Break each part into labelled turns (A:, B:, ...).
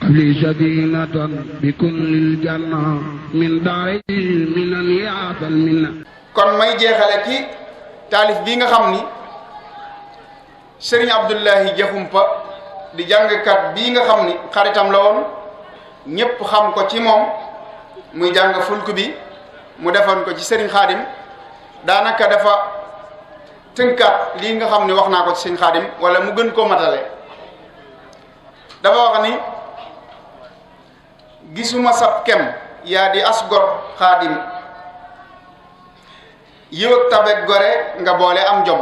A: li sadinatan bi kullil janna min daari minan yaatal minna.
B: kon may jeexale ci taalif bii nga xam ni Serigne Abdoulahi Diakhoumpa di jàngkat bii nga xam ni xaritam la woon ñépp xam ko ci moom muy jàng fulku bi mu defoon ko ci Serigne Khadim daanaka dafa tënkaat lii nga xam ni wax naa ko ci Serigne Khadim wala mu gën koo matale. dafa wax ni gisuma sab kem yaa di asgor Khadim yiw ak tabek gore nga boole am jom.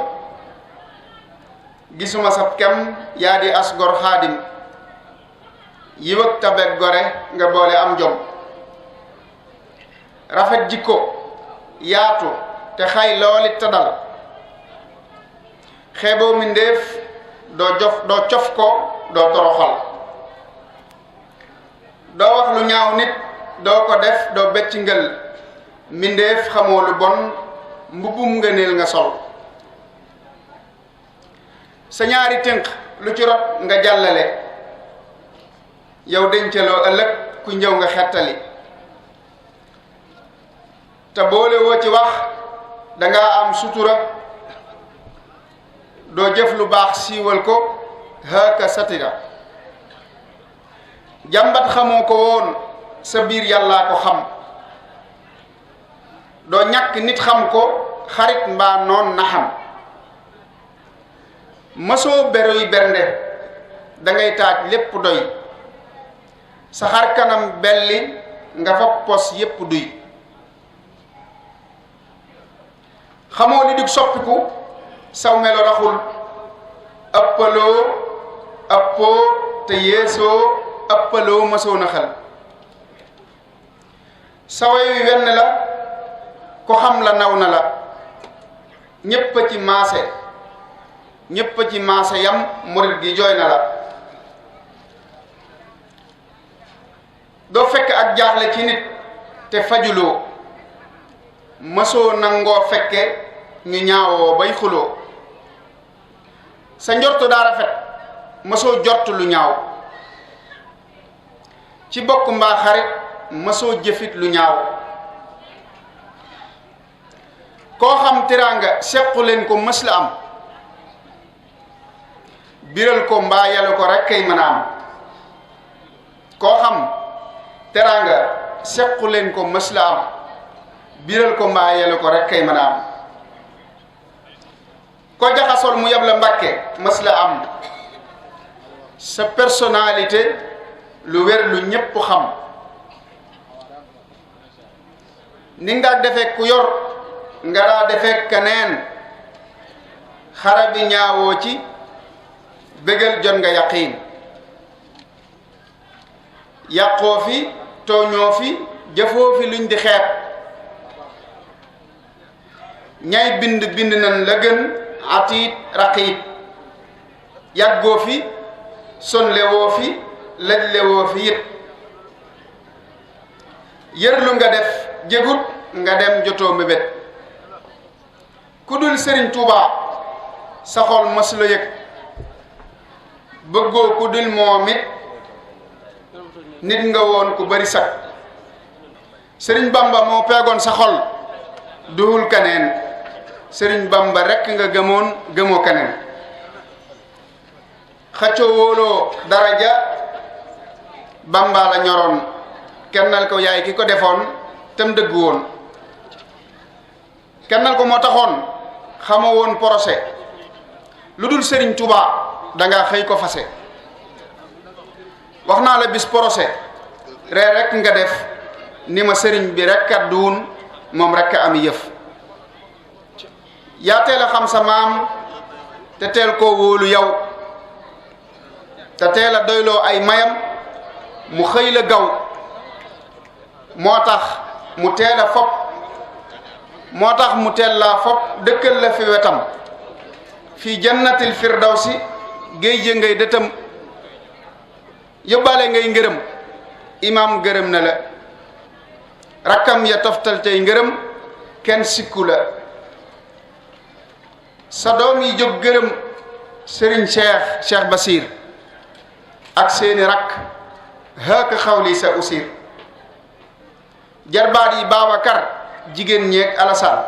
B: gisuma sab kem yaa di asgor Khadim yiw ak tabek gore nga boole am jom. rafet jikko yaatu te xay loolit te dal xeeboo mindéef doo cof ko doo toroxal doo wax lu ñaaw nit doo ko def doo becc ngël mindéef xamoo lu bon mbubbum ngëneel nga sol. sa ñaari tënk lu ci rot nga jàllale yow dencaloo ëllëg ku njëw nga xettali te boole woo ci wax danga am sutura doo jëf lu baax siiwal ko haka satira jàmbat xamoo ko woon sa biir yàllaa ko xam doo ñàkk nit xam ko xarit mbaa noon na xam masoo beroy bernde dangay taaj lépp doy sa xar kanam belli nga fa pos yépp duy xamoo li dig soppiku saw melo raxul ëppoo te yeesoo ëppaloo masoo na xel sa way wi wenn la ko xam la naw na la ñépp a ci maase yam murit gi jooy na la doo fekk ak jaaxle ci nit te fajuloo masoo nangoo fekke ñu ñaawoo bay xuloo sa njortu daa rafet masoo jort lu ñaaw ci bokk mbaa xarit masoo jëfit lu ñaaw koo xam teraanga sequ leen ko mës la am biral ko mbaa yàlla ko rek kay mën a am koo xam teraanga sequ leen ko mës la am biral ko mbaa yàlla ko rek kay mën a am ko jaxasol mu yab la mbàkke mës la am sa personnalité lu wér lu ñépp xam ni nga defee ku yor nga daa defee keneen xara bi ñaawoo ci bégal jot nga yaqiin yàqoo fi tooñoo fi jëfoo fi luñ di xeeb ñay bind nan la gën atiit raqiit yàggoo fi sonlewoo fi lajlewoo fi it yërlu nga def jégut nga dem jotoo mébét ku dul Sëriñ Tuubaa sa xol mës la yëg bëggoo ku dul moom it nit nga woon ku bari sag Sëriñ Bamba moo peegoon sa xol duhul kaneen Sëriñ Bamba rekk nga gëmoo kaneen xëccoo wóoloo daraja Bamba la ñoroon kennal ko yaay ki ko defoon tam dëgg woon kennal ko moo taxoon xamoo woon procès lu dul Sëriñ Tuubaa danga xëy ko fase wax naa la bis procès ree rekk nga def ni ma sëriñ bi rekk a duun moom rekk a am yëf yaa teel a xam sa maam te teel koo wóolu yow te teel a doyloo ay mayam mu xëy la gaw moo tax mu teel a fop moo tax mu teel laa fop dëkkal la fi wetam fii jannatil firdawsi géej ngay dëtam yóbbaale ngay ngërëm imaam gërëm na la rakkam ya toftal tey ngërëm kenn sikku la sa doom yi jóg gërëm Serigne Cheikh Basir ak seeni rakk haka xawli sa usir jarbaat yi Babacar jigéen ñeeg Alassane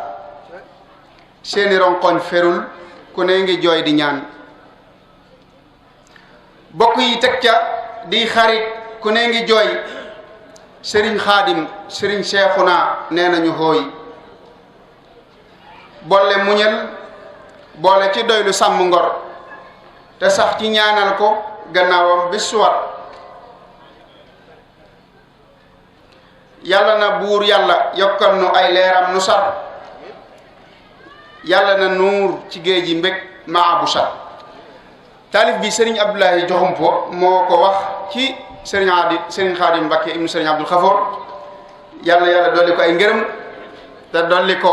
B: seeni ronkoñ ferul ku ne ngi jooy di ñaan bokk yi teg ca di xarit ku ne ngi jooy sëriñ Xaadim sëriñ Seexuna nee nañu hooy boole muñal boole ci doylu sàmm ngor te sax ci ñaanal ko gannaawam bis suwar yàlla na buur yàlla yokkal nu ay leeram nu sar yàlla na nuur ci géej gi mbég maa bu sar taalif bi sëriñ Abdoulahi Joxumpo moo ko wax ci sëriñ Xaadim Mbakke ibnu sëriñ Abdul Xafoor yàlla dolli ko ay ngërëm te dolli ko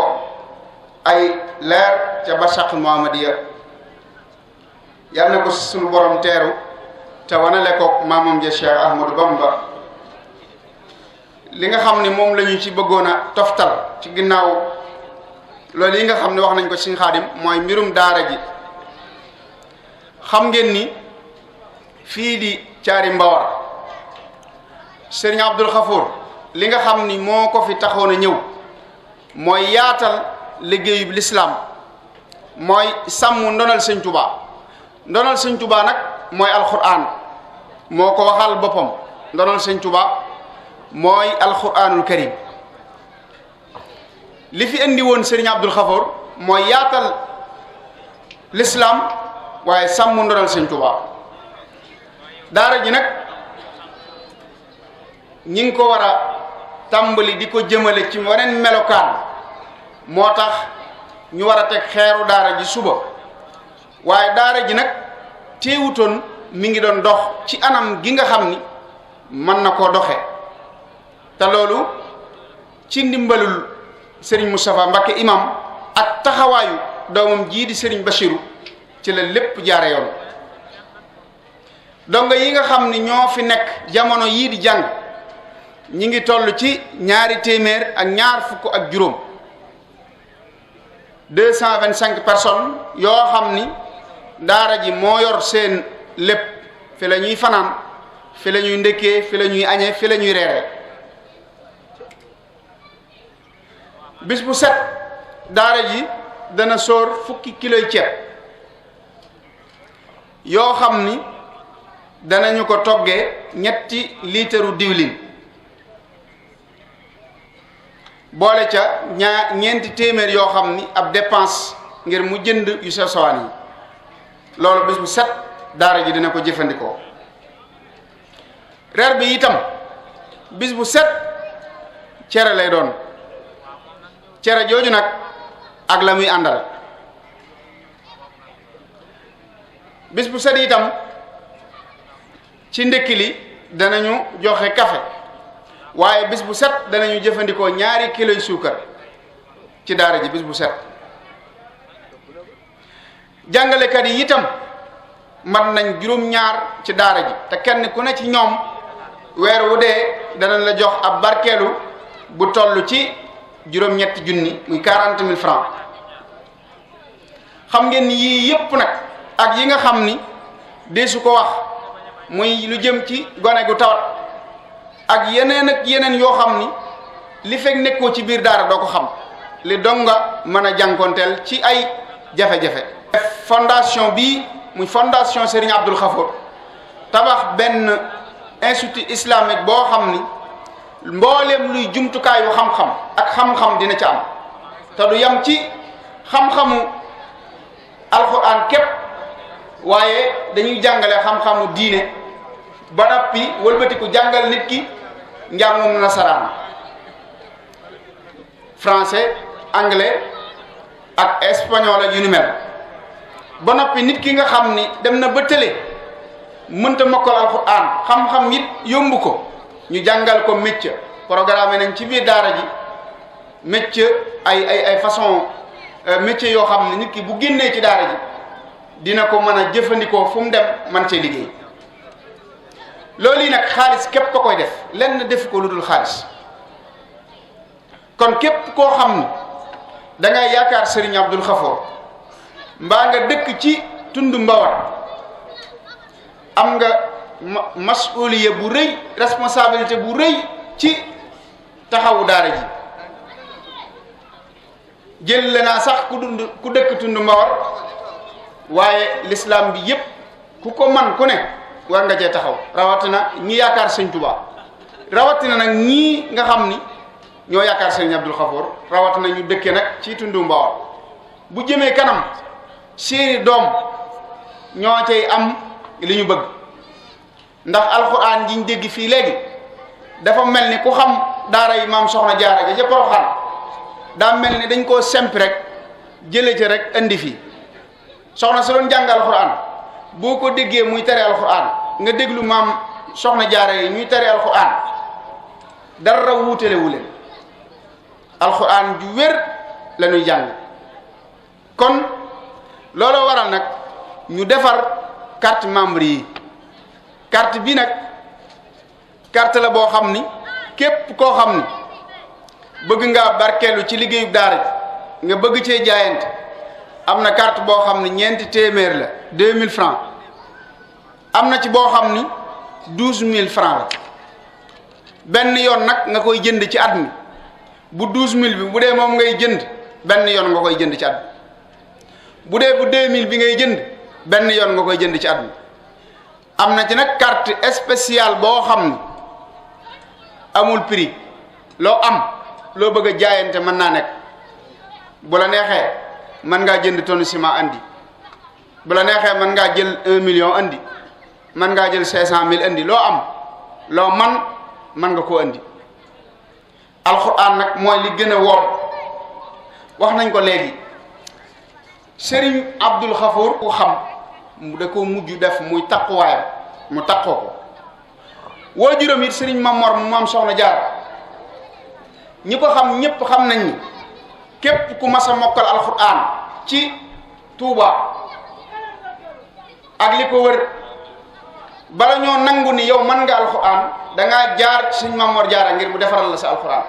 B: ay leer ca barsàq Muhammadiya yàlla na ko sunu borom teeru te wanale ko maamam ja Cheikh Ahmadou Bamba li nga xam ni moom la ñu ci bëggoon a toftal ci ginnaaw loolu yi nga xam ne wax nañ ko ci Xaadim mooy mbirum daara ji xam ngeen ni fii di caari Mbawar sëriñ Abdul Xafoor li nga xam ni moo ko fi taxoon a ñëw mooy yaatal liggéeyub lislaam mooy sàmm ndonal sëñ Tuubaa ndonal sëñ Tuubaa nag mooy alquran moo ko waxal boppam ndonal sëñ Tuubaa mooy alquranul karim li fi indi woon sëriñ Abdul Xafoor mooy yaatal lislaam waaye sàmm ndonal sëñ Tuubaa daara ji nag ñi ngi ko war a tàmbali di ko jëmale ci weneen melokaan moo tax ñu war a teg xeeru daara ji suba waaye daara ji nag teewutoon mi ngi doon dox ci anam gi nga xam ni mën na koo doxe te loolu ci ndimbalul Serigne Moustapha Mbacké imam ak taxawaayu doomam jii di Serigne Bachirou ci la lépp jaare yoon donga yi nga xam ni ñoo fi nekk jamono yii di jàng ñi ngi toll ci 200 ak ñaar fukk ak juróom 225 personnes yoo xam ni daara ji moo yor seen lépp fi la ñuy fanaan fi la ñuy ndëkkee fi la ñuy añee fi la ñuy reeree bis bu set daara ji dana sóor fukki kiloy ceeb yoo xam ni danañu ko toggee 3 liitaru diwlin boole ca ñeenti téeméer yoo xam ni ab dépense ngir mu jënd yu sew sawaan yi loolu bis bu set daara ji dina ko jëfandikoo reer bi itam bis bu set cere lay doon cere jooju nag ak la muy àndal bis bu set itam ci ndekki li danañu joxe café waaye bis bu set danañu jëfandikoo 2 kiloy suukar ci daara ji bis bu set jàngalekat yi itam mat nañ juróom-ñaar ci daara ji te kenn ku ne ci ñoom weer wu dee danañ la jox ab barkeelu bu toll ci juróom-ñetti junni muy 40 000 francs xam ngeen ni yii yépp nag ak yi nga xam ni deesu ko wax muy lu jëm ci gone gu tawat ak yeneen yoo xam ni li fekk nekkoo ci biir daara doo ko xam li donga mën a jànkonteel ci ay jafe-jafe fondation bii muy fondation Serigne Abdul Xafoor tabax benn institut islamique boo xam ni mbooleem luy jumtukaayu xam-xam ak xam-xam dina ca am te du yam ci xam-xamu alxuraan képp waaye dañuy jàngale xam-xamu diine ba noppi wëlbatiku jàngal nit ki njàngum nasaraan français anglais ak espagnol ak yu ni mel ba noppi nit ki nga xam ni dem na ba tële mënta mokkal alxuraan xam-xam it yomb ko ñu jàngal ko métier programme nañ ci biir daara ji métier ay façon métier yoo xam ne nit ki bu génnee ci daara ji dina ko mën a jëfandikoo fu mu dem man cee liggéey loolu yi nag xaalis képp ko koy def lenn def ko lu dul xaalis kon képp koo xam ni da ngay yaakaar Serigne Abdul Xafoor mbaa nga dëkk ci tund Mbawar am nga masuliya bu rëy responsabilité bu rëy ci taxawu daara ji jël la naa sax ku dëkk tund Mbawar waaye l'islam bi yépp ku ko man ku ne war nga cee taxaw rawatina ñi yaakaar sëñ Tuubaa rawatina nag ñii nga xam ni ñoo yaakaar sëñ Abdul Xafoor rawatina ñu dëkke nag ci tundu Mbawar bu jëmee kanam seeni doom ñoo cay am li ñu bëgg ndax alxuraan jiñ dégg fii léegi dafa mel ni ku xam daara yi maam soxna Jaara ja ca Poroxaan daa mel ni dañ koo sempi rek jële ci rek indi fii soxna si doon jàng alxuraan boo ko déggee muy tere alxuraan nga déglu maam soxna Jaara yi ñuy tere alxuraan dara wuutalewu leen alxuraan ju wér la ñuy jàng kon looloo waral nag ñu defar carte membre yi carte bi nag carte la boo xam ni képp koo xam ni bëgg ngaa barkeelu ci liggéeyu daara ji nga bëgg cee jaayante am na carte boo xam ni 200 la 2000 francs am na ci boo xam ni 12000 francs la benn yoon nag nga koy jënd ci at mi bu 12000 bi bu dee moom ngay jënd benn yoon nga koy jënd ci at mi bu dee bu 2000 bi ngay jënd benn yoon nga koy jënd ci at mi am na ci nag carte spéciale boo xam ni amul prix loo am loo bëgg a jaayante mën naa nekk bu la neexee mën ngaa jënd tonne ciment andi bu la neexee mën ngaa jël 1 million andi mën ngaa jël 500000 andi loo am loo mën nga koo andi alxuraan nag mooy li gën a wóor wax nañ ko léegi Serigne Abdul Xafoor ku xam da ko mujj def muy takkuwaayam mu takkoo ko waajuram it Serigne Mamor mu maam soxna Jaara ñi ko xam ñëpp xam nañ ni képp ku mas a mokkal alxuraan ci Touba ak li ko wër bala ñoo nangu ni yow mën nga alxuraan dangaa jaar ci Serigne Mamor Jaara ngir mu defaral la sa alxuraan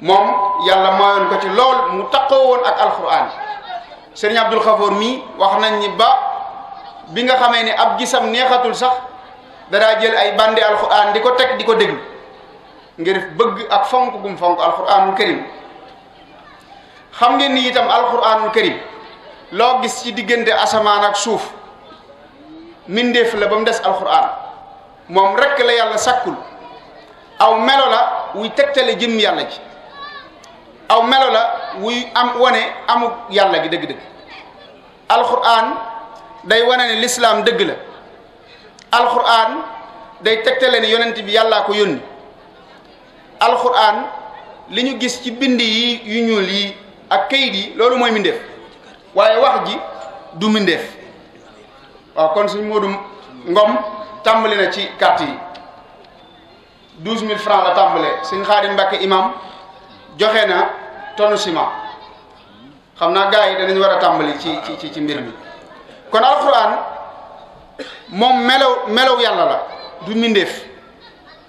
B: moom yàlla mayoon ko ci lool mu takkoo woon ak alxuraan Serigne Abdul Xafoor mii wax nañ ni ba bi nga xamee ni ab gisam neexatul sax dadaa jël ay bandi alxuraan di ko teg di ko déglu ngir bëgg ak fonk gum fonk alxuraanul karim xam ngeen ni itam alxuraanul karim loo gis ci diggante asamaan ak suuf mindeef la ba mu des alxuraan moom rekk la yàlla sakkul aw melo la wuy tegtale jëm yàlla ji aw melo la wuy am wane amuk yàlla gi dëgg-dëgg alxuraan day wane ne lislaam dëgg la alxuraan day tegtale ne yonent bi yàllaa ko yónni alxuraan li ñu gis ci bind yi yu ñuul yi ak kayit yi loolu mooy mindeef waaye wax ji du mindeef waaw kon suñ Moodu Ngom tàmbali na ci carte yi 12000 francs la tàmbalee suñ Xaadim Mbàkke imam joxe na tonne ciment xam naa gars yi danañ war a tàmbali ci mbir mi kon alxuraan moom melow yàlla la du mindeef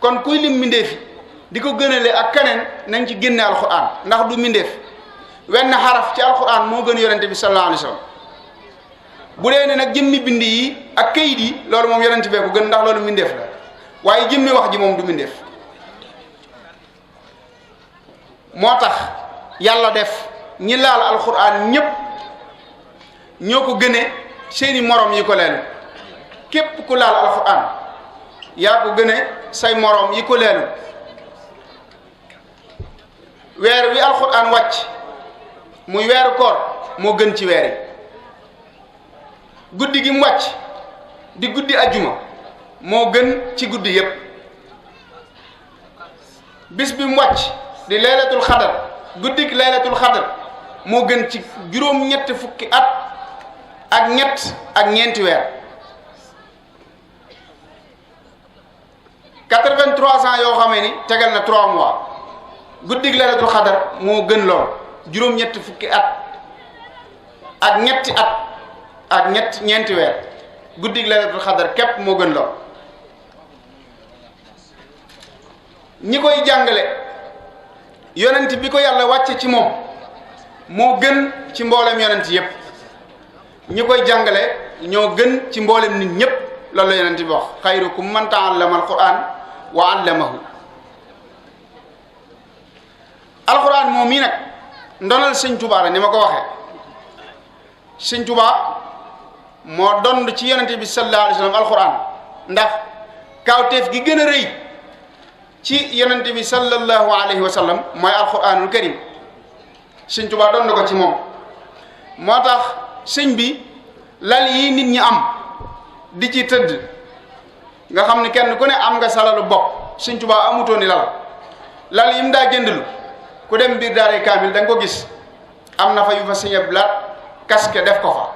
B: kon kuy lim mindeef yi di ko gënale ak keneen nañ ci génne alxuraan ndax du mindeef wenn xaraf ci alxuraan moo gën yonente bi sallallahu alayhi wa sallam bu dee ne nag jëmmi bind yi ak kayit yi loolu moom yonente bee ko gën ndax loolu mindeef la waaye jëmmi wax ji moom du mindeef moo tax yàlla def ñi laal alxuraan ñépp ñoo ko gëne seeni morom yi ko leelu képp ku laal alxuraan yaa ko gëne say morom yi ko leelu weer wi alxuraan wàcc muy weeru koor moo gën ci weer yi guddi gi mu wàcc di guddi ajjuma moo gën ci guddi yépp bis bi mu wàcc di laylatul xadar guddi gi laylatul xadar moo gën ci juróom-ñetti fukki at ak ñett ak ñeenti weer 83 ans yoo xamee ni tegal na 3 mois guddi gi laylatul xadar moo gën lool juróom-ñetti fukki at ak ñetti at ak ñeenti weer guddi gi laylatul xadar képp moo gën lool ñi koy jàngale yonent bi ko yàlla wàcce ci moom moo gën ci mboolem yonent yépp ñi koy jàngale ñoo gën ci mboolem nit ñépp loolu la yonent bi wax xayrukum man taallama alquran wa allamahu. alquran moom mii nag ndonal sëñ Tuubaa la ni ma ko waxee. sëñ Tuubaa moo dond ci yonent bi sallallahu alayhi wa sallam alquran ndax kawteef gi gën a rëy ci yonent bi sallallahu alayhi wa sallam mooy alquranul karim. sëñ Tuubaa dond ko ci moom moo tax sëñ bi lal yi nit ñi am di ci tëdd nga xam ne kenn ku ne am nga salalu bopp sëñ Tuubaa amutoon ni lal yi mu daa jëndlu ku dem biir daaray kaamil da nga ko gis am na fa yu fa sëñ Blaat casque def ko fa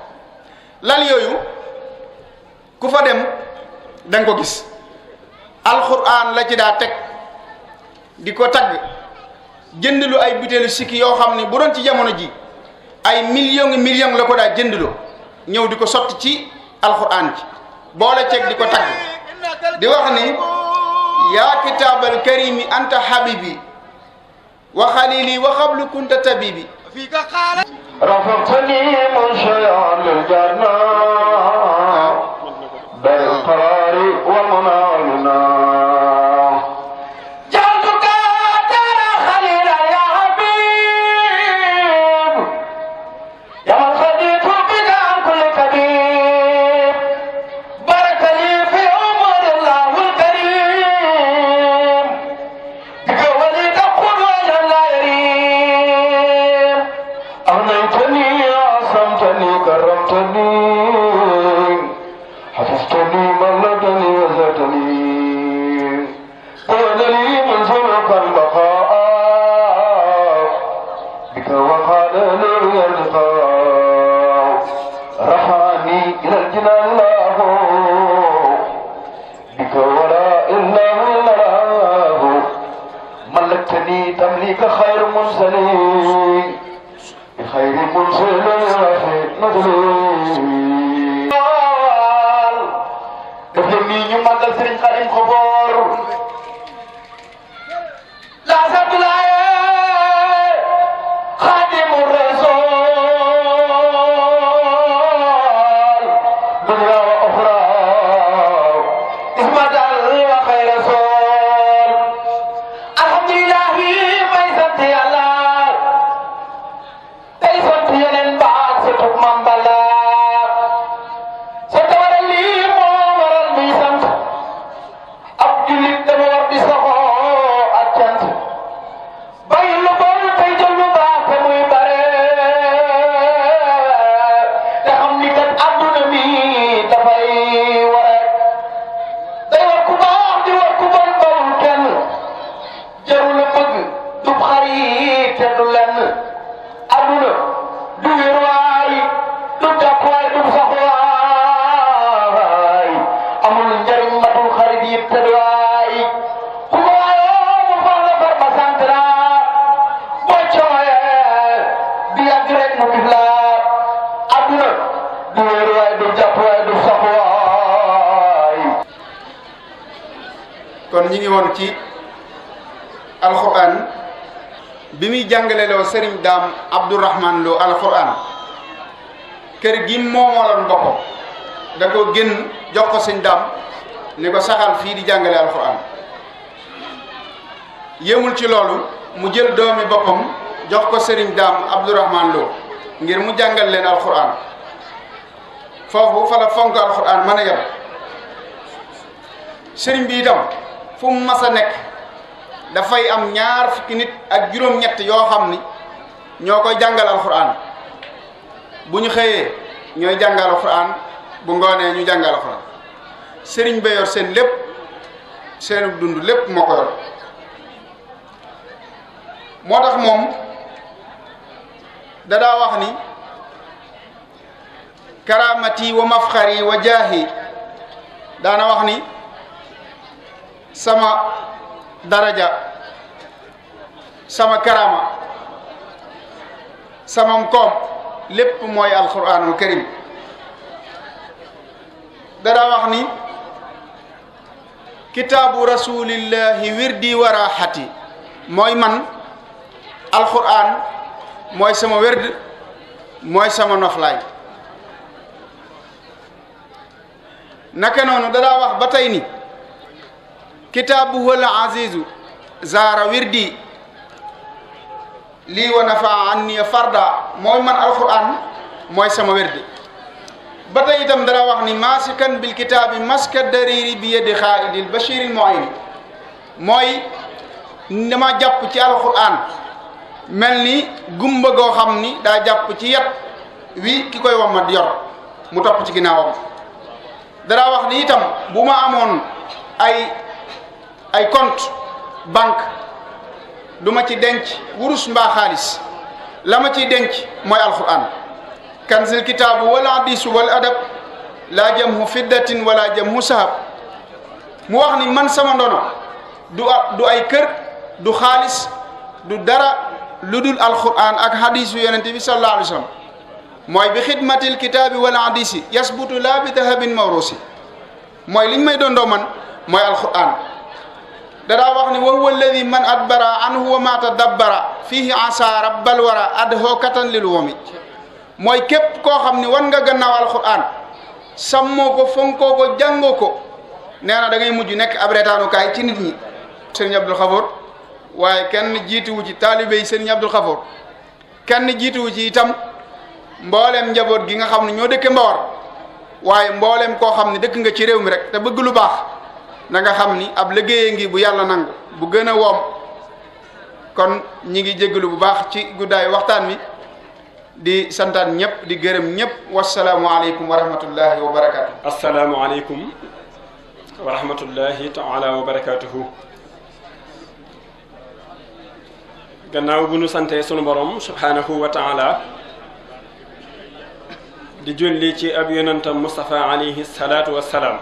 B: lal yooyu ku fa dem da nga ko gis alxuraan la ci daa teg di ko tagg jëndlu ay butéelu sikki yoo xam ne bu doon ci jamono ji ay million la ko daa jëndloo ñëw di ko sotti ci alxuraan ji boole ceeg di ko tagg di wax ni yaa kitaabal karimi anta habibi wa xalili wa xablu kunta tabibi
C: رفضتني منشيا للجنة بالقرار ومنالنا جعلتك ترى خليلا يا حبيب يا من خديت بك عن كل كبير بارك لي في عمر الله الكريم بك ولي تقول وجه لا يريم أغنيتني عصمتني كرمتني حفظتني ملكني وزدتني قول لي من سلك البقاء بك وقال لي اللقاء رفعني إلى الجنان الله بك ولا إله إلا الله ملكتني تمليك خير مرسلين بخير منزل وفي نزلي def leen nii ñu màggal Serigne Khadim Khofor la sablaye Khadimu Rasul dunya wa ukhra ismatal wa khayr rasul alhamdulillah may sant Yàlla tey sant yeneen baax sa tub Mam Balla
B: kon ñi ngi woon ci alquran bi muy jàngale loo Serigne Daam Abdourahman Lo alquran kër gi moomaloon boppam da ko génn jox ko sëñ Daam ni ko saxal fii di jàngale alquran yéemul ci loolu mu jël doomi boppam jox ko Serigne Daam Abdourahman Lo ngir mu jàngal leen alquran foofu fa la fonk alquran mën a yem sëriñ bi itam fu mu mas a nekk dafay am ñaar fukki nit ak juróom-ñett yoo xam ni ñoo koy jàngal alquran bu ñu xëyee ñooy jàngal alquran bu ngoonee ñu jàngal alquran sëriñ ba yor seen lépp seen dund lépp moo ko yor moo tax moom dadaa wax ni karamati wa mafxari wa jaahi daana wax ni sama daraja sama karama sama koom lépp mooy alquranul karim dadaa wax ni kitaabu rasulillahi wirdi wa raxati mooy man alquran mooy sama werd mooy sama noflaay naka noonu dadaa wax ba tey ni kitaabuhu al azizu zaara wirdi lii wa nafa anni farda mooy man alquran mooy sama wirdi ba tey itam dara wax ni masikan bil kitaabi maska dariri bi yadi xaaidil bashiril muayni mooy dama jàpp ci alquran mel ni gumba goo xam ni daa jàpp ci yat wi ki koy wammat yor mu topp ci ginnaawam dara wax ni itam bu ma amoon ay compte banque du ma ci denc wurus mbaa xaalis la ma ciy denc mooy alquran kanzil kitaabu wal hadisu wal adab laa jamhu fiddatin wala jamhu sahab mu wax ni man sama ndono du ay kër du xaalis du dara lu dul alquran ak hadisu yonente bi sallallahu alayhi wa sallam mooy bi xidmatil kitaabi wal hadisi yasbutu laa bi dahabin mawrusi mooy liñ may dondoo man mooy alquran dadaa wax ni wa huwa alladi man adbara anhu wa ma tadabbara fihi asa rabbal wara adhokatan lil womi mooy képp koo xam ni wan nga gannaaw alquran sàmmoo ko fonkoo ko jàngoo ko nee na da ngay mujj nekk ab reetaanukaay ci nit ñi sëriñ Abdul Xafoor waaye kenn jiituwu ci taalibe yi sëriñ Abdul Xafoor kenn jiituwu ci itam mboolem njaboot gi nga xam ne ñoo dëkke Mbawar waaye mboolem koo xam ne dëkk nga ci réew mi rek te bëgg lu baax na nga xam ni ab liggéeye ngi bu yàlla nangu bu gën a woom kon ñi ngi jégalu bu baax ci guddaayu waxtaan wi di santaan ñëpp di gërëm ñëpp wasalaamualeykum wa rahmatullahi wa barakaatu.
D: asalaamualeykum wa rahmatullahi taala wa barakaatuhu. gannaaw bu nu santee sunu borom subhanahu wa taala di julli ci ab yonantam Mustafa alayhi salaatu wa salaam.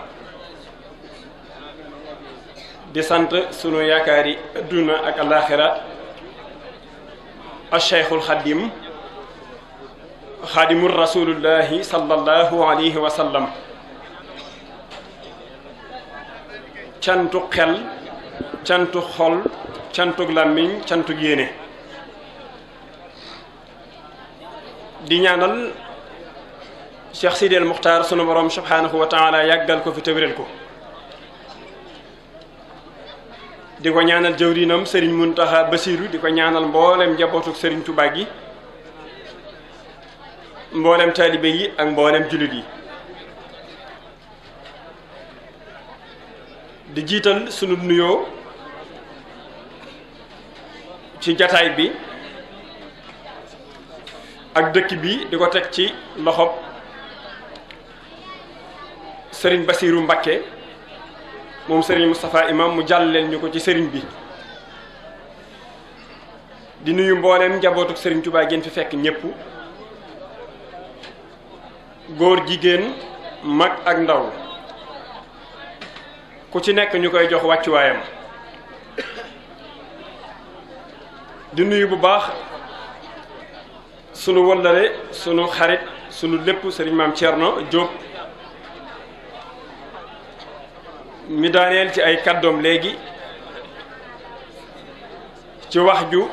D: di sant sunu yaakaari adduna ak alaxira acheikhul xadim xadimul rasulullahi sallallahu alayhi wa sallam cantu xel cantu xol cantu làmmiñ cantu yéene di ñaanal Cheikh Sidi El Muxtaar sunu borom subhanahu wa taala yàggal ko fi tëwéral ko di ko ñaanal jëwriñam Serigne Muntaxa Basiru di ko ñaanal mboolem njabootuk Serigne Touba gi mboolem taalibe yi ak mboolem jullit yi di jiital sunu nuyoo ci jataay bi ak dëkk bi di ko teg ci loxob Serigne Basiru Mbakke moom Serigne Moustapha Imam mu jàlleel ñu ko ci Serigne bi di nuyu mboolem njabootuk Serigne Touba ngeen fi fekk ñépp góor jigéen mag ak ndaw ku ci nekk ñu koy jox wàccuwaayam di nuyu bu baax sunu wëllare sunu xarit sunu lépp Serigne Maam Thierno Diop mi daaneel ci ay kàddoom léegi ci wax ju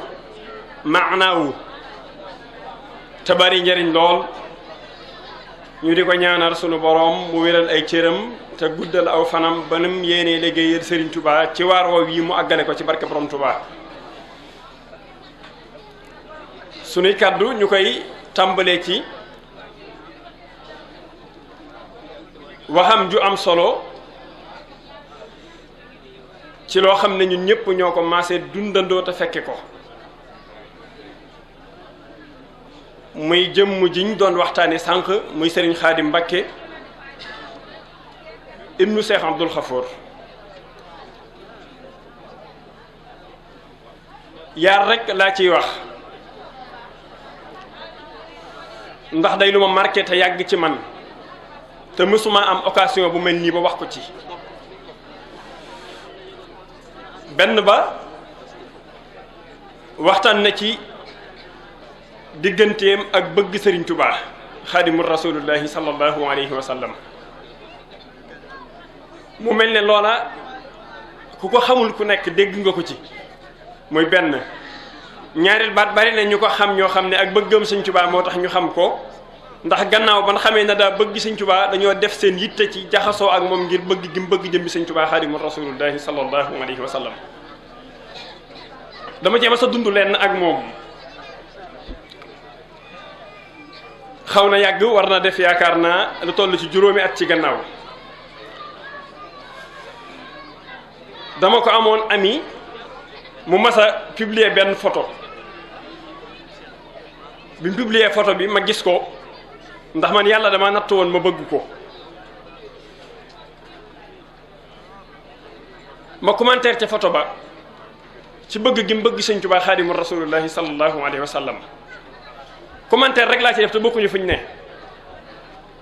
D: maanaawu te bari njariñ lool ñu di ko ñaanal sunu boroom mu wéral ay cëram te guddal aw fanam ba num yéenee liggéeyal Serigne Touba ci waar woow yi mu àggale ko ci barke borom Touba. sunuy kàddu ñu koy tàmbalee ci waxam ju am solo ci loo xam ne ñun ñëpp ñoo ko maasee dundandoo te fekke ko muy jëmm jiñ doon waxtaane sànq muy Serigne Khadim Mbakke ibnu Cheikh Abdoul Khafour yaar rek laa ciy wax ndax day lu ma marqué te yàgg ci man te mësuma am occasion bu mel nii ba wax ko ci benn ba waxtaan na ci digganteem ak bëgg Serigne Touba xaadimul rasulullahi sallallahu alayhi wa sallam mu mel ne loola ku ko xamul ku nekk dégg nga ko ci muy benn ñaareel baat bari na ñu ko xam ñoo xam ne ak bëggam Serigne Touba moo tax ñu xam ko ndax gannaaw ban xamee ne daa bëgg sëñ Tuubaa dañoo def seen yitte ci jaxasoo ak moom ngir bëgg gi mu bëgg jëm bi sëñ Tuubaa xaadimu rasuulullaahi sallallahu alayhi wa sallam. dama jéem a sa dund leen ak moom xaw na yàgg war na def yaakaar naa lu toll ci juróomi at ci gannaaw dama ko amoon ami mu mas a publier benn photo bi mu publier photo bi ma gis ko ndax man yàlla dama natt woon ma bëgg ko ma commentaire ca photo ba ci bëgg gi mu bëgg sëñ Tuubaa xaadimu rasuulullaahi sallallahu alayhi wa sallam commentaire rek laa ci def te bokkuñu fuñ ne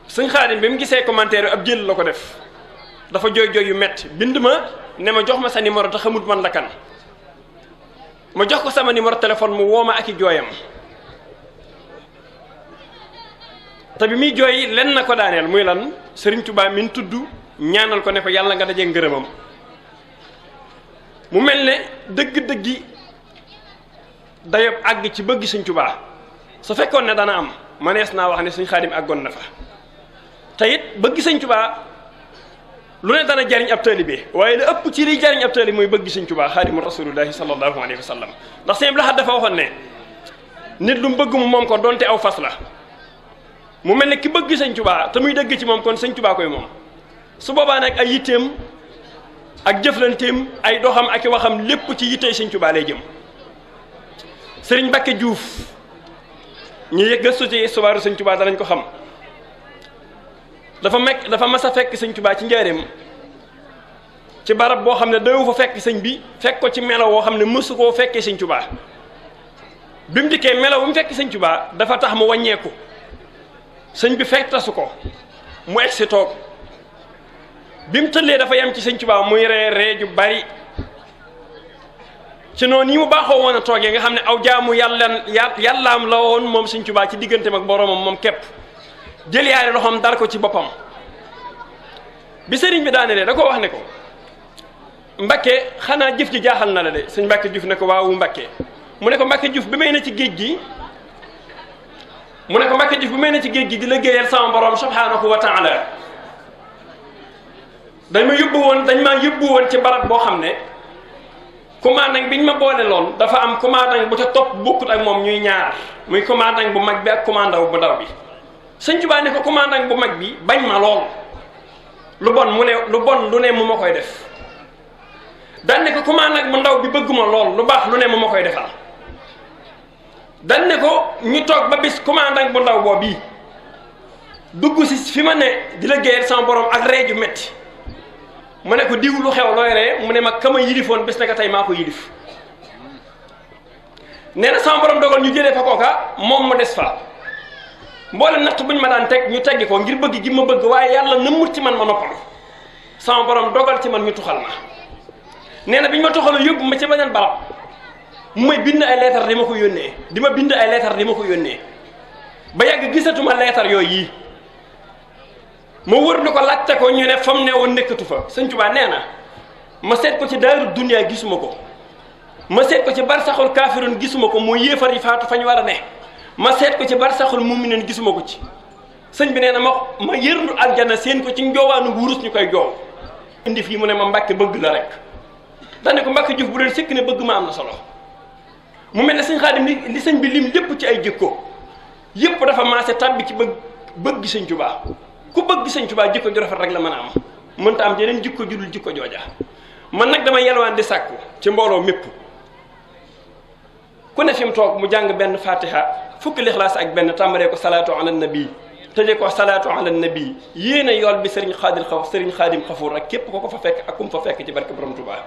D: sëñ Xaadim bi mu gisee commentaire yu ab jël la ko def dafa jooy jooy yu metti bind ma ne ma jox ma sa numéro te xamut man la kan ma jox ko sama numéro téléphone mu woo ma ak i jooyam te bi muy jooy len na ko daaneel muy lan Sëriñ Tuubaa min tudd ñaanal ko ne ko yàlla nga dajee ngërëmam mu mel ne dëgg-dëggi dayob àgg ci bëgg sëñ Tuubaa su fekkoon ne dana am manees naa wax ne sëñ Xaadim àggoon na fa te it bëgg sëñ Tuubaa lu ne dana jariñ ab taalibe waaye la ëpp ci liy jariñ ab taalibe mooy bëgg sëñ Tuubaa xaadimu rasuulullaahi sallallahu alayhi wa sallam ndax sëñ Lahad dafa waxoon ne nit lu mu bëgg mu moom ko donte aw fas la mu mel ne ki bëgg sëñ Tuubaa te muy dëgg ci moom kon sëñ Tuubaa koy moom su boobaa nag ay yitteem ak jëflanteem ay doxam ak i waxam lépp ci yittey sëñ Tuubaa lay jëm sëriñ Mbàkke Juuf ñu yëg gëstu ci histoire sëñ Tuubaa danañ ko xam dafa mas a fekk sëñ Tuubaa ci njaareem ci barab boo xam ne dawu fa fekk sëñ bi fekk ko ci melo woo xam ne mësu koo fekkee sëñ Tuubaa bi mu dikkee melo bu mu fekk sëñ Tuubaa dafa tax mu wàññeeku sëñ bi fekk tasu ko mu egg si toog bi mu tëllee dafa yem ci sëñ Tuubaa muy ree ju bari ci noonu yi mu baaxoo woon a toogee nga xam ne aw jaamu yàllaam la woon moom sëñ Tuubaa ci digganteem ak boromam moom képp jël yaari loxoom dar ko ci boppam bi sëriñ bi daanelee da ko wax ne ko Mbakke xanaa jëf ji jaaxal na la de sëñ Mbàkke Juuf ne ko waawu Mbakke mu ne ko Mbàkke Juuf bi may na ci géej gi di liggéeyal sama borom subhaanahu wa taala dañ maa yóbbu woon ci barab boo xam ne commandant biñ ma boole loon dafa am commandant bu ca topp bokkut ak moom ñuy ñaar muy commandant bu mag bi ak commandant bu ndaw bi sëñ Tuubaa ne ko commandant bu mag bi bañ ma lool lu bon lu ne mu ma koy def dan ne ko commandant bu ndaw bi bëgg ma lool lu baax lu ne mu ma koy defal dan ne ko ñu toog ba bis commandant bu ndaw boobu bii dugg si fi ma ne di liggéeyal sama borom ak reeju metti mu ne ko diw lu xew looy ree mu ne ma kama yilifoon bés naka tey maa ko yilif nee na sama borom dogal ñu jëlee fa kooka moom mu des fa mboolem natt buñ ma daan teg ñu teggi ko ngir bëgg gi ma bëgg waaye yàlla nëmmut ci man ma noppal sama borom dogal ci man ñu tuxal ma nee na biñ ma tuxalu yóbbu ma ci beneen barab mu may bind ay leetar di ma ko yónnee ba yàgg gisatuma leetar yooyu yii ma wër lu ko laajte ko ñu ne fam ne woon nekkatu fa sëñ Tuubaa nee na ma seet ko ci daaru duniyaa gisuma ko ma seet ko ci barsaxul kaafiroon gisuma ko mooy yéefar yi faatu fañ war a ne ma seet ko ci barsaxul mu'miniin gisuma ko ci sëñ bi nee na ma yërlu aljanna seen ko ci njoowaanu wurus ñu koy joow indi fii mu ne ma Mbàkke bëgg la rek dane ko Mbàkke Juuf bu dee sëkk ne bëgg ma am na solo mu mel ne sëñ Xaadim li sëñ bi lim lépp ci ay jikko yépp dafa maase tàbbi ci bëgg sëñ Tuubaa ku bëgg sëñ Tuubaa jikko ju rafet rek la mën a am mënta am jeneen jikko judul jikko jooja man nag dama yelwaan di sàkku ci mbooloo mépp ku ne fi mu toog mu jàng benn fatiha fukki lixlaas ak benn tàmbaree ko salaatu ala nabi tëjee ko salaatu ala nabi yéena yool bi sëriñ xaadim xafuur ak képp ko fa fekk ak kum fa fekk ci barke borom Tuubaa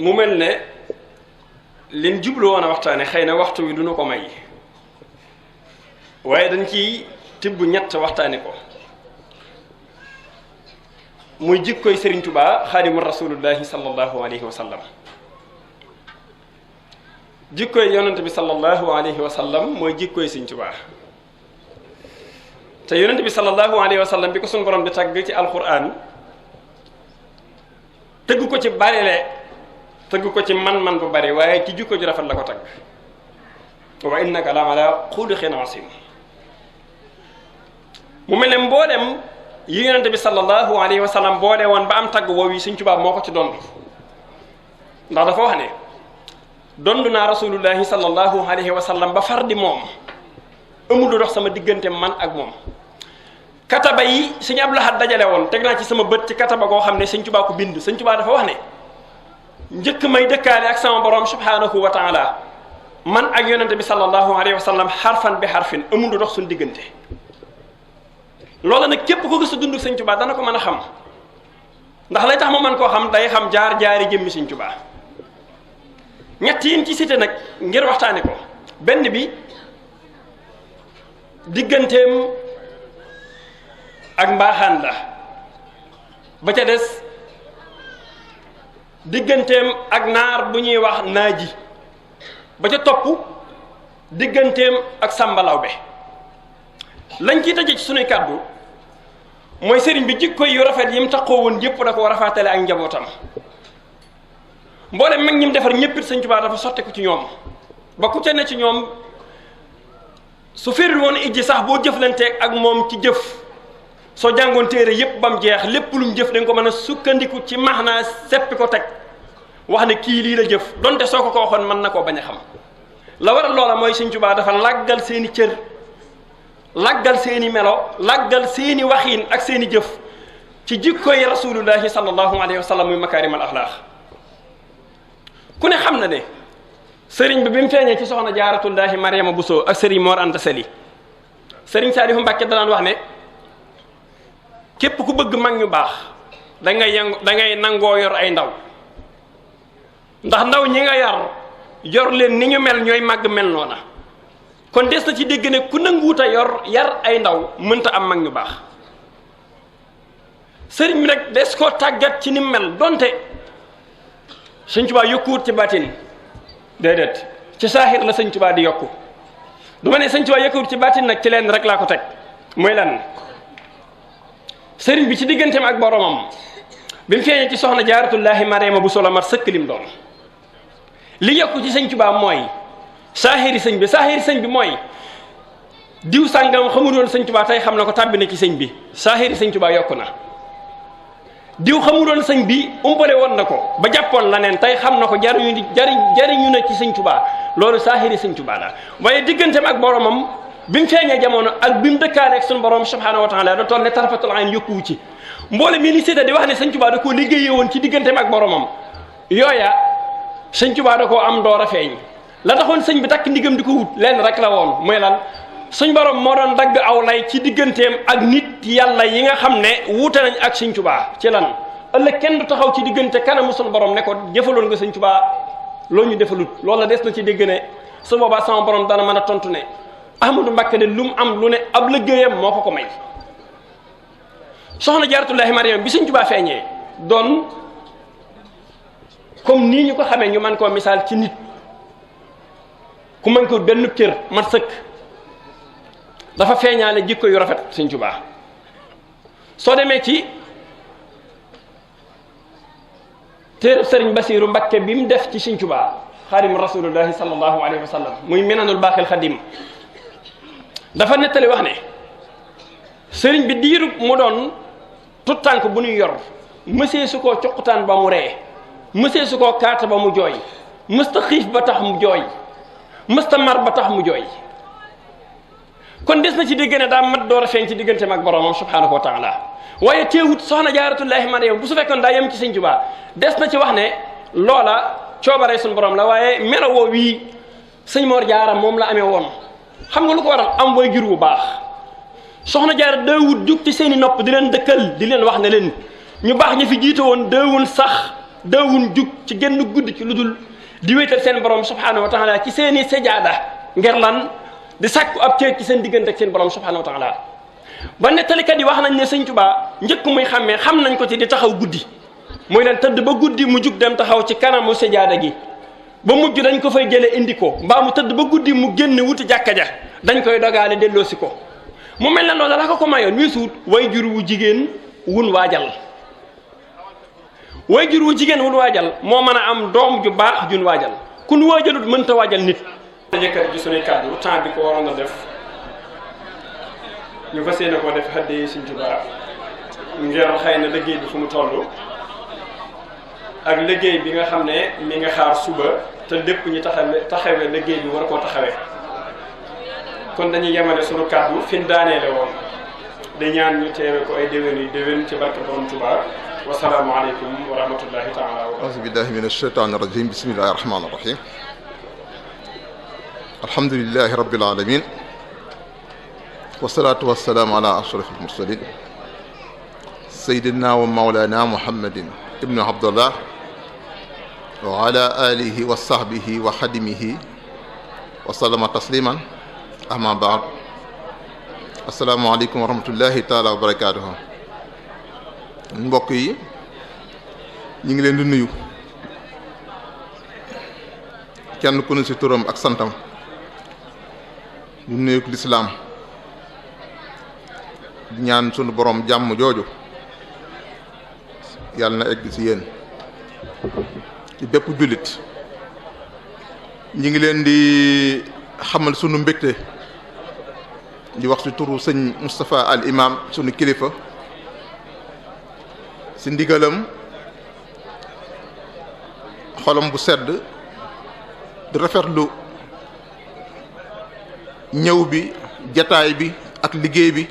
D: mu mel ne liñ jublu woon a waxtaane xëy na waxtu wi duñu ko may waaye dañ ciy tibb ñett waxtaane ko muy jikkoy Serigne Touba xaadimu rasulullahi sallallahu alayhi wa sallam. jikkoy yonent bi sallallahu alayhi wa sallam mooy jikkoy Serigne Touba te yonent bi sallallahu alayhi wa sallam bi ko sunu borom di tagg ci alquran tëgg ko ci barile tëgg ko ci man-man bu bari waaye ci jikko ju rafet la ko tagg wa innaka la ala xuluqin asim. mu mel ne mboolem yi yonent bi sallallahu alayhi wa sallam boole woon ba am tagg woowu yi Sëñ Tuubaa moo ko ci dond ndax dafa wax ne dond naa rasulullahi sallallahu alayhi wa sallam ba far di moom amul lu dox sama diggante man ak moom. kataba yi Sëñ Abdul Ahad dajale woon teg naa ci sama bët ci kataba goo xam ne Sëñ Tuubaa ko bind. Sëñ Tuubaa dafa wax ne njëkk may dëkkaale ak sama borom subhanahu wa taala man ak yonente bi sallallahu alayhi wa sallam xarfan bi xarfin amul lu dox suñu diggante. loola nag képp ko gës a dund Sëñ Tuubaa dana ko mën a xam ndax lay tax ma mën koo xam day xam jaar-jaari jëmmi Sëñ Tuubaa. ñett yin ci cité nag ngir waxtaane ko benn bi digganteem ak mbaaxaan la ba ca des digganteem ak naar bu ñuy wax naaji ba ca topp digganteem ak sàmbalaw be lañ ciy tëje ci sunuy kàddu mooy sëriñ bi jikko yu rafet yi mu taxoo woon yëpp da ko rafaatale ak njabootam mboolem mag ñi mu defar ñëppit Sëñ Tuubaa dafa sotti ko ci ñoom ba ku ca ne ci ñoom su féeri woon ijji sax boo jëflanteeg ak moom ci jëf soo jàngoon téere yëpp ba mu jeex lépp lu mu jëf da nga ko mën a sukkandiku ci maanaa seppi ko teg wax ne kii lii la jëf donte soo ko waxoon mën na koo bañ a xam la waral loola mooy Sëñ Tuubaa dafa làggal seeni cër làggal seeni melo làggal seeni waxiin ak seeni jëf ci jikkoy rasulullahi sallallahu alayhi wa sallam muy makaarimal axlaaq ku ne xam na ne sëriñ bi mu feeñee ci soxna jaaratullahi Mariama Bousso ak sëriñ Mor Anta Sali sëriñ Saalihu Mbàkke danaan wax ne képp ku bëgg mag ñu baax da ngay nangoo yor ay ndaw ndax ndaw ñi nga yor leen ni ñu mel ñooy màgg mel noona kon des na ci dégg ne ku nanguwuta yar ay ndaw mënta am mag ñu baax sëriñ bi nag des koo tàggat ci ni mel donte Sëñ Tuubaa yokkuwut ci baatin déedéet ci saaxir la Sëñ Tuubaa di yokku du ma ne Sëñ Tuubaa yokkuwut ci baatin nag ci leen rek laa ko teg mooy lan sëriñ bi ci digganteem ak boromam bi mu feeñee ci soxna jaaratullahi Mariama Bousso la mat sëkk lim doon li yokku ci Sëñ Tuubaa mooy saaxiri sëñ bi mooy diw sàngam xamul woon Sëñ Tuubaa tey xam na ko tàbbi na ci sëñ bi saaxiri Sëñ Tuubaa yokku na diw xamul woon sëñ bi umpale woon na ko ba jàppoon la neen tey xam na ko jariñu na ci Sëñ Tuubaa loolu saaxiri Sëñ Tuubaa la waaye digganteem ak boromam bi mu feeñee jamono ak bi mu dëkkaale ak suñu borom subhanahu wa taala da toll ne tarfatul ayn yokkuwu ci mboole mi ni seeta di wax ne Sëñ Tuubaa da koo liggéeyee woon ci digganteem ak boromam yooya Sëñ Tuubaa da koo am door a feeñ la taxoon sëñ bi takk ndigam di ko wut lenn rek la woon mooy lan suñ borom moo doon dagg aw lay ci digganteem ak nit yàlla yi nga xam ne wuute nañ ak Sëñ Tuubaa ci lan ëllëg kenn du taxaw ci diggante kanamu suñu borom ne ko jëfaloon nga Sëñ Tuubaa loo ñu defalut loolu la des na ci dégg ne su boobaa sama borom dana mën a tontu ne Ahmadu Mbàkke de lu mu am lu ne ab liggéeyam moo ko may soxna jaaratullahi Mariam bi Sëñ Tuubaa feeñee doon comme nii ñu ko xamee ñu mën koo misaal ci nit ku mën ko benn cër mat sëkk dafa feeñaale jikko yu rafet Sëñ Tuubaa soo demee ci téereb Sëriñ Basiiru Mbakke bi mu def ci Sëñ Tuubaa xaadimu rasulullahi sallallahu alayhi wa sallam muy minanul baaxil xadim dafa nettali wax ne sëriñ bi diiru mu doon tut tànk bu ñuy yor mësee su koo coqutaan ba mu ree mësee su koo kaata ba mu jooy mësta xiif ba tax mu jooy mësta mar ba tax mu jooy kon des na ci dégg ne daa mat door a feeñ ci digganteem ak boromam subhanahu wa taala waaye teewut soxna jaaratullahi Mariam bu su fekkoon daa yem ci Sëñ Tuubaa des na ci wax ne loola coobare suñu borom la waaye melawoo wii sëñ Mor Jaara moom la amee woon xam nga lu ko waral am way jur bu baax soxna Jaara daawut jug ci seeni nopp di leen dëkkal di leen wax ne leen ñu baax ñi fi jiite woon daawul sax daawun jug ci genn guddi ci lu dul di wéetal seen borom subhanahu wa taala ci seeni sajaada ngir lan di sàkku ab ceeb ci seen diggante ak seen borom subhanahu wa taala ba nettalikat yi wax nañ ne sëñ Tuubaa njëkk muy xàmmee xam nañ ko ci di taxaw guddi muy leen tëdd ba guddi mu jug dem taxaw ci kanamu sajaada gi ba mujj dañ ko fay jële indi ko mbaa mu tëdd ba guddi mu génn wuti jàkka ja dañ koy dogaale delloosi ko mu mel ne loolu la ko mayoon weesuut way jur wu jigéen wun waajal way jur wu jigéen wun waajal moo mën a am doom ju baax jun waajal kun waajalut mënta waajal nit yëkkat ji suñuy kàddu temps bi ko waroon a def ñu fas yéene koo def xadde Sëñ Tuubaa ngir xëy na liggéey bi fu mu toll ak liggéey bi nga xam ne mi nga xaar suba te lépp ñu taxawee liggéey bi war koo taxawee kon dañuy yemale sunu kàddu fi ñu daaneele woon di ñaan ñu teewe ko ay déwén yu déwén ci barke Borom Tuubaa wasalaamu aleykum wa rahmatullahi taala wa
E: auzu billahi min ashaytaani rajim bismillahi rahmaani rahim alhamdulillahi rabbil alamin wasalaatu wasalaamu ala ashrafil mursalin sayyidina wa mawlana muhammadin ibnu abdullah wa ala alihi wa sahbihi wa xadimihi wa sallama tasliman amma baad assalaamu aleykum wa rahmatullahi taala wa barakatuhu mbokk yi ñu ngi leen di nuyu kenn ku ne ci turam ak santam di nuyu lislaam di ñaan sunu borom jàmm jooju yàlla na egg ci yéen ci bépp jullit ñi ngi leen di xamal sunu mbégte di wax ci turu sëñ Moustapha al imam sunu kilifa ci ndigalam xolam bu sedd di rafetlu ñëw bi jataay bi ak liggéey bi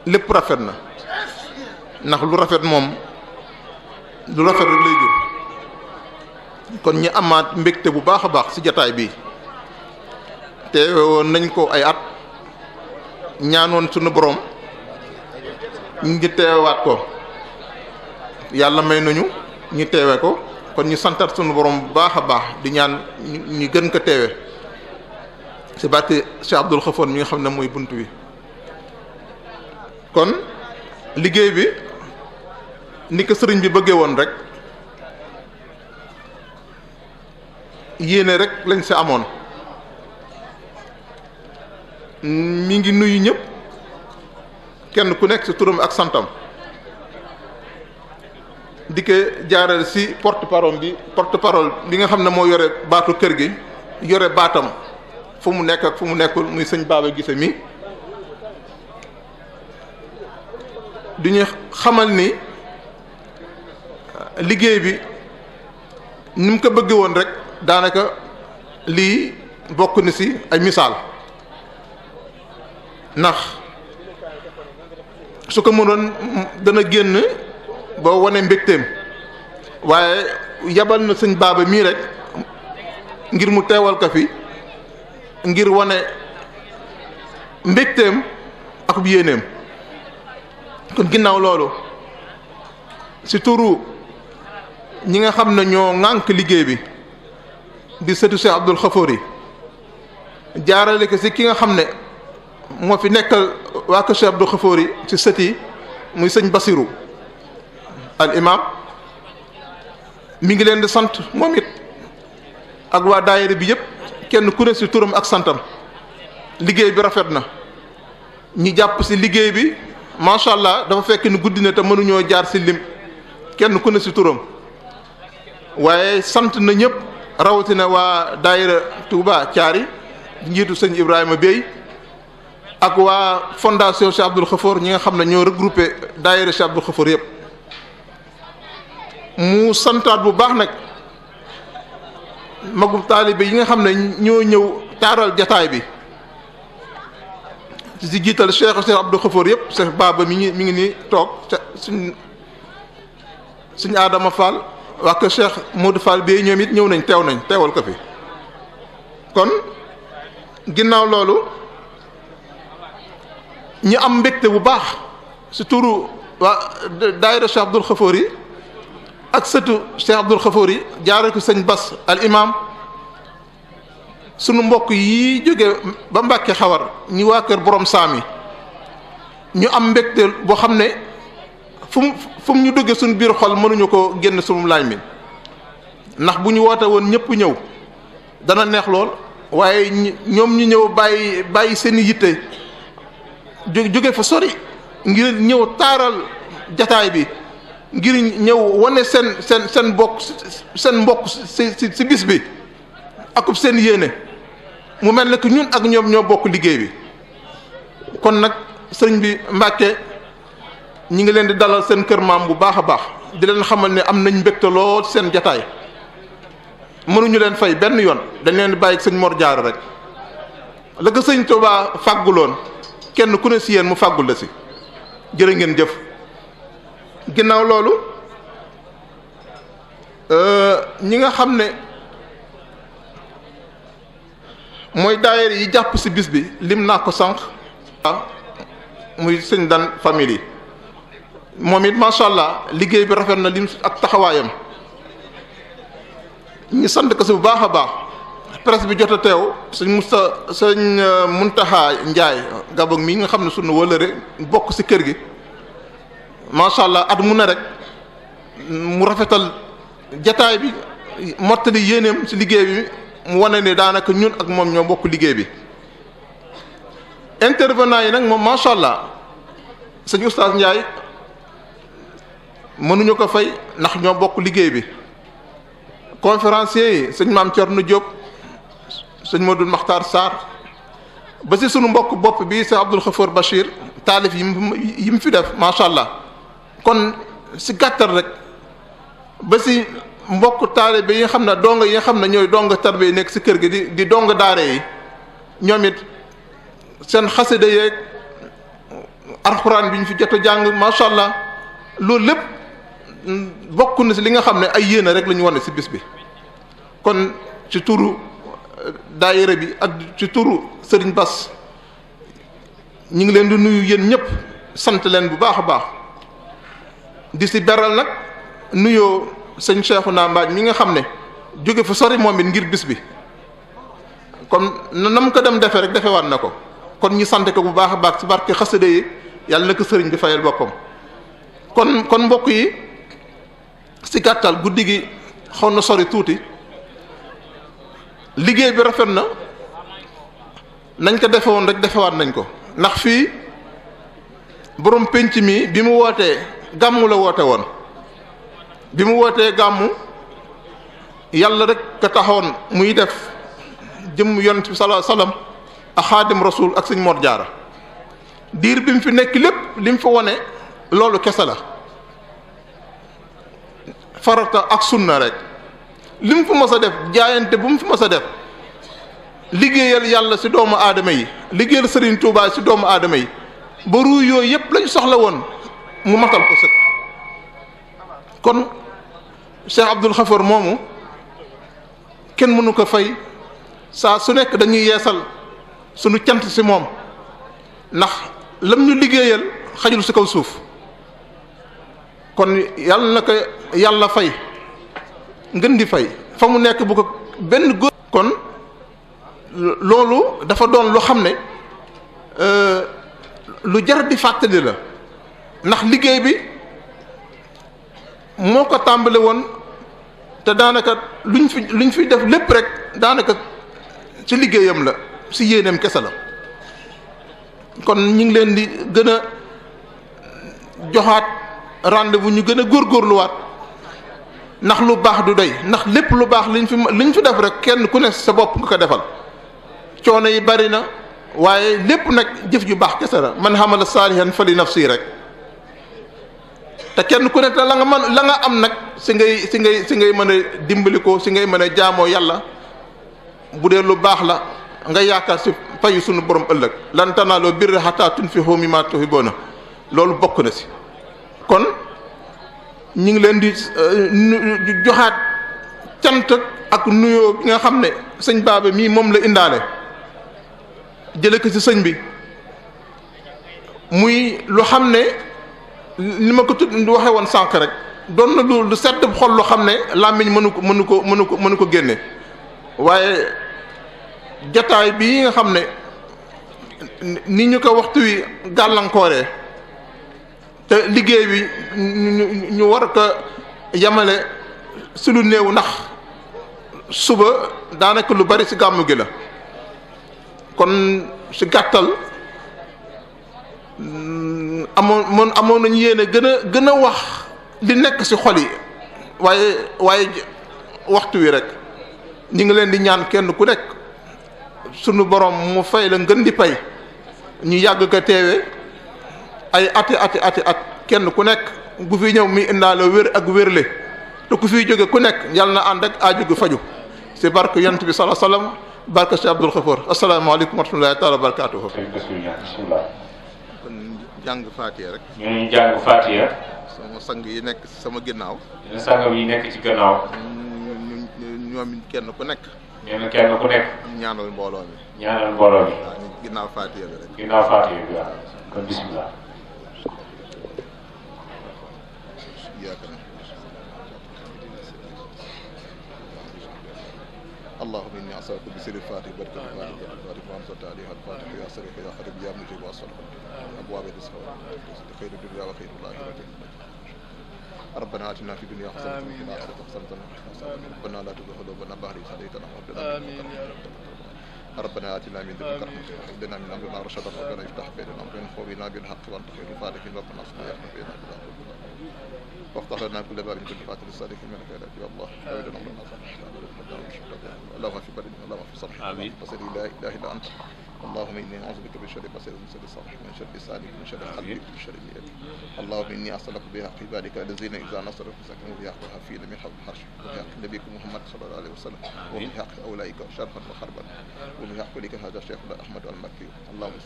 E: lépp rafet na ndax lu rafet moom lu rafet rek lay jur kon ñi amaat mbégte bu baax a baax ci jataay bi te woon nañ ko ay at ñaanoon sunu borom ñu ngi teewaat ko yàlla may nañu ñu teewe ko kon ñu santat sunu borom bu baax a baax di ñaan ñu gën ko teewe ci barke Cheikh Abdoul Khafour mi nga xam ne mooy bunt bi kon liggéey bi ni ko sëriñ bi bëggee woon rek yéene rek lañ si amoon mi ngi nuyu ñëpp kenn ku nekk ci turam ak santam di ko jaaral ci porte parole bi nga xam ne moo yore baatu kër gi yore baatam fu mu nekk ak fu mu nekkul muy sëñ Baba Gise mi du ñu xamal ni liggéey bi ni mu ko bëggee woon rek daanaka lii bokk na ci ay misaal ndax su ko mënoon dana génn ba wane mbégteem waaye yabal na sëñ Baba mii rek ngir mu teewal ko fi ngir wane mbégteem ak yéeneem kon ginnaaw loolu ci turu ñi nga xam ne ñoo ŋànk liggéey bi di sëtu Cheikh Abdoul Khafour yi jaarale ko ci ki nga xam ne moo fi nekkal waa ko Cheikh Abdoul Khafour yi ci sët yi muy sëñ Basiru al imam mi ngi leen di sant moom it ak waa daayira bi yëpp kenn ku ne ci turam ak santam liggéey bi rafet na ñi jàpp ci liggéey bi macha allah dafa fekk ni guddi na te mënuñoo jaar ci lim kenn ku ne ci turam waaye sant na ñëpp rawatina waa daayira Touba Thiari njiitu sëñ Ibrahima Bey ak waa fondation Cheikh Abdoul Khafour ñi nga xam ne ñoo regroupé daayira Cheikh Abdoul Khafour yëpp mu santaat bu baax nag magum taalibe yi nga xam ne ñoo ñëw taaral jataay bi ci jiital Cheikh Abdoul Khafour yëpp Cheikh Baba mi ngi nii toog suñ Adama Fall waa ko Cheikh Modou Fall bi ñoom it ñëw nañ teewal ko fi kon ginnaaw loolu ñu am mbégte bu baax ci turu waa daayira Cheikh Abdoul Khafour yi ak sëtu Cheikh Abdoul Khafour yi jaare ko sëñ Bas al imam sunu mbokk yi jóge ba Mbàkke Xawar ñi waa kër borom saami ñu am mbégteel boo xam ne fu mu ñu duggee suñu biir xol mënuñu ko génn sunu laaj mi ndax bu ñu woote woon ñëpp ñëw dana neex lool waaye ñoom ñu ñëw bàyyi seen yitte jóge fa sori ngir ñëw taaral jataay bi ngir ñëw wane seen mbokk si bis bi akub seen yéene mu mel ne que ñun ak ñoom ñoo bokk liggéey bi kon nag sëriñ bi Mbàkke ñi ngi leen di dalal seen kër maam bu baax a baax di leen xamal ne am nañ mbégte lool seen jataay mënuñu leen fay benn yoon dañ leen di bàyyi sëñ Mor Jaara rek la ko sëñ Tuubaa fàgguloon kenn ku ne si yéen mu fàggul la si jërë ngeen jëf ginnaaw loolu ñi nga xam ne mooy daayira yi jàpp si bis bi lim naa ko sànq muy sëñ Dan famille yi moom it macha allah liggéey bi rafet na lim ak taxawaayam ñu sant ko si bu baax a baax presse bi jot a teew sëñ Muntaxa Njaay Gabon mi nga xam ne sunu wëlëre bokk si kër gi macha allah at mu ne rek mu rafetal jataay bi mottali yéeneem si liggéey bi mu wane ne daanaka ñun ak moom ñoo bokk liggéey bi intervenant yi nag moom macha allah sëñ Oustaz Ndiaye mënuñu ko fay ndax ñoo bokk liggéey bi conférencier yi sëñ Maam Thierno Diop sëñ Modou Makhtar Sarr ba si sunu mbokk bopp bi sëñ Abdoul Khafour Bachir taalif yi mu fi def macha allah kon si gàttal rek ba si mbokk taalibe yi nga xam ne dong yi nga xam ne ñooy dong tarbe yi nekk si kër gi di dong daare yi ñoom it seen xasida yeeg alxuraan bi ñu fi jot a jàng macha allah loolu lépp bokk na si li nga xam ne ay yéene rek la ñu wane si bis bi kon ci turu daayira bi ak ci turu Serigne Bass ñu ngi leen di nuyu yéen ñëpp sant leen bu baax a baax di si beral nag nuyoo sëñ Cheikhouna Mbaaj mi nga xam ne jóge fa sori moom it ngir bis bi comme na mu ko dem defee rek defewaat na ko kon ñu sant ko bu baax a baax ci barke xasida yi yàlla na ko sëriñ bi fayal boppam kon mbokk yi si gàttal guddi gi xaw na sori tuuti liggéey bi rafet na nañ ko defe woon rek defewaat nañ ko ndax fii borom penc mi bi mu wootee gàmmu la woote woon bi mu wootee gàmmu yàlla rek ka taxoon muy def jëm yonent bi sallallahu alayhi wasallam ak xaadim rasul ak sëñ Mor Jaara diir bi mu fi nekk lépp li mu fi wone loolu kese la farata ak sunna rek li mu fi mës a def jaayante bu mu fi mës a def liggéeyal yàlla si doomu aadama yi liggéeyal Serigne Touba si doomu aadama yi ba ruu yooyu yëpp lañu soxla woon mu matal ko sëkk kon Cheikh Abdoul Khafour moomu kenn mënu ko fay saa su nekk dañuy yeesal sunu cant si moom ndax lam ñu liggéeyal xajul si kaw suuf kon yàlla na ko yàlla fay ngën di fay fa mu nekk bu ko benn góor kon loolu dafa doon lu xam ne lu jar di fàttali la ndax liggéey bi moo ko tàmbale woon te daanaka luñ fi def lépp rek daanaka ci liggéeyam la si yéeneem kese la kon ñu ngi leen di gën a joxaat rendez-vous ñu gën a góorgóorluwaat ndax lu baax du doy ndax lépp lu baax liñ fi def rek kenn ku ne sa bopp nga ko defal coono yi bari na waaye lépp nag jëf ju baax kese la man xamala saalihan fa li nafsi rek te kenn ku ne te la nga am nag si ngay mën a dimbali ko si ngay mën a jaamoo yàlla bu dee lu baax la nga yaakaar si fayu sunu borom ëllëg lan tanaaloo birra hattaa tunfiqu mimmaa tuhibbuuna loolu bokk na si kon ñu ngi leen di joxaat cant ak nuyoo bi nga xam ne sëñ Baaba mii moom la indaale jële ko ci sëñ bi muy lu xam ne li ma ko waxee woon sànq rek doon na lu sedd xol lu xam ne làmmiñ mënu ko génne waaye jataay bii nga xam ne ni ñu ko waxtu wi gàllankooree te liggéey bi ñu war ko yemale si lu néew ndax suba daanaka lu bari si gàmmu gi la kon si gàttal amoon nañu yéene gën a wax li nekk si xol yi waaye waxtu wi rek ñu ngi leen di ñaan kenn ku nekk sunu borom mu fay la ngën di pay ñu yàgg ko teewe ay ati at kenn ku nekk bu fi ñëw mi indaale wér ak wérle te ku fiy jóge ku nekk yàlla na ànd ak aaju gu faju si barke yonent bi sallallahu alayhi wasallam barke si Abdul Xafoor asalaamaaleykum wa rahmatullahi taala wa barakaatuhu. kon jàng Faatiha rek.
F: ñu jàng Faatiha.
E: sama sang yi nekk sama ginnaaw.
F: dina sangam yi nekk ci gannaaw.
E: ñoom kenn ku nekk.
F: nee na kenn ku nekk.
E: ñaanal mbooloo mi.
F: ñaanal mbooloo mi.
E: waaw ginnaaw Faatiha bi rek.
F: ginnaaw Faatiha bi waaw kon bismillah.
E: اللهم إني أسألك بسر الفاتح بركة الفاتح وأنزلت عليها الفاتح يا سريع يا قريب يا مجيب وأسألك أبواب الرزق خير الدنيا وخير الآخرة ربنا آتنا في الدنيا حسنة وفي الآخرة حسنة ربنا لا تزغ قلوبنا بعد إذ هديتنا وهب لنا من لدنك ربنا آتنا من لدنك رحمة وهب لنا من أمرنا رشدا ربنا افتح بيننا وبين قومنا بالحق وأنت خير الفاتحين ربنا اصلح بيننا بين وافتح لنا كل باب كل فاتح الصالحين منك يا الله أبدا أمرنا صالح اللهم في بدني اللهم في صالح آمين بصير لا إله إلا أنت اللهم إني أعوذ بك من شر بصير ومن شر صالح من شر سالك من شر قلبي من شر نيتي اللهم إني أسألك بحق عبادك الذين إذا نصروا فسكنوا بحق حفيظ من حول الحرش وبحق نبيك محمد صلى الله عليه وسلم وبحق أولئك شرفا وحربا وبحق لك هذا الشيخ أحمد المكي اللهم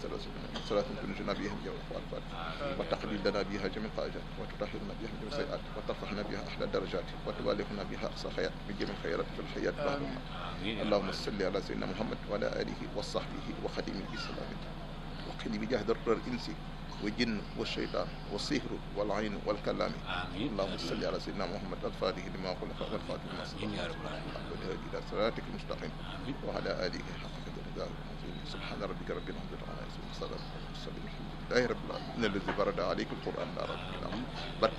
E: صلاة تنجنا بها من جميع الفاتحة وتقليل لنا بها جميع الحاجات وتطهرنا بها من جميع السيئات وترفعنا بها أحلى الدرجات وتبالغنا بها أقصى خير من جميع الخيرات في الحياة بعد اللهم صل على سيدنا محمد وعلى آله وصحبه وخدمه السلام وقني بجهد الإنس والجن والشيطان والسحر والعين والكلام اللهم صل على سيدنا محمد الفاتح لما خلق والخاتم لما سبق والهادي إلى صراطك المستقيم وعلى آله حق قدره سبحان ربك رب العزة عما يصفون وسلام على المرسلين الحمد لله رب العالمين الذي فرض عليكم القرآن لا رب العالمين بارك